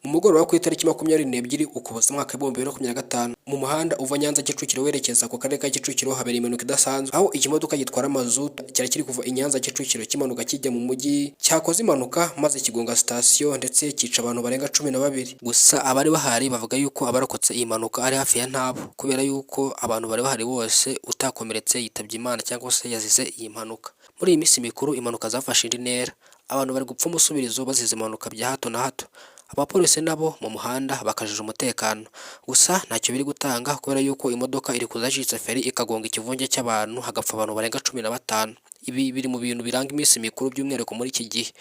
Umugoroba ku itariki 22 Ukuboza mwaka wa 2025 mu muhanda uva Nyanza Kicukiro werekeza ku karere ka Kicukiro habera impanuka idasanzwe, aho ikimodoka gitwara mazutu cyari kiri kuva i Nyanza Kicukiro kimanuka kijya mu mujyi cyakoze impanuka maze kigonga station ndetse cyica abantu barenga 12. Gusa abari bahari bavuga yuko abarokotse iyi mpanuka ari hafi ya ntabo, kubera yuko abantu bari bahari bose utakomeretse yitabye Imana cyangwa se yazize iyi mpanuka. Muri iyi minsi mikuru impanuka zafashe indi ntera, abantu bari gupfa umusubirizo bazize impanuka bya hato na hato. Abapolisi nabo mu muhanda bakajije umutekano, gusa ntacyo biri gutanga kubera yuko imodoka iri kuzajitse feri ikagonga ikivunge cy'abantu hagapfa abantu barenga 15. Ibi biri mu bintu biranga iminsi mikuru by'umwihariko muri iki gihe.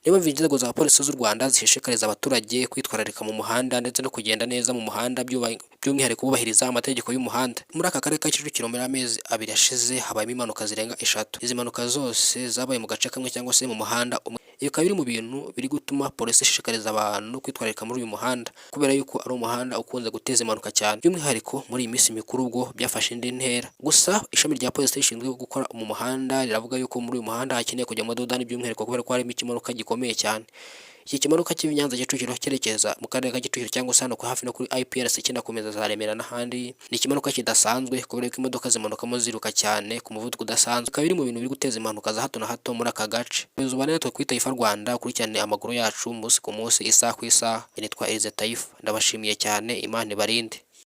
Niba inzego za polisi z'u Rwanda zishishikariza abaturage kwitwararika mu muhanda ndetse no kugenda neza mu muhanda by'umwihariko kubahiriza amategeko y'umuhanda. Muri aka karere ka Kicukiro muri amezi 2 yashize habayemo impanuka zirenga 3. Izi mpanuka zose zabaye mu gace kamwe cyangwa se mu muhanda umwe. Iyo kabiri mu bintu biri gutuma polisi ishishikariza abantu kwitwararika muri uyu muhanda, kubera yuko ari umuhanda ukunze guteza impanuka cyane, by'umwihariko muri iyi minsi mikuru ubwo byafashe indi ntera. Gusa ishami rya polisi rishinzwe gukora mu muhanda riravuga yuko muri uyu muhanda hakeneye kujya amadodani by'umwihariko kubera ko harimo ikimanuka gikomeye cyane. Iki kimanuka cy'Inyanza Kicukiro cyerekeza mu karere ka Kicukiro cyangwa se hano hafi no kuri IPRC kinakomeza za Remera n'ahandi, ni ikimanuka kidasanzwe kubera ko imodoka zimanukamo ziruka cyane ku muvuduko udasanzwe. Kabiri mu bintu biri guteza impanuka za hato na hato muri aka gace. Ubuyobozi natwe kwita Taifa Rwanda kurikirana amakuru yacu umunsi ku munsi isaha ku isaha. Nitwa Elize Taifa, ndabashimiye cyane, Imana ibarinde.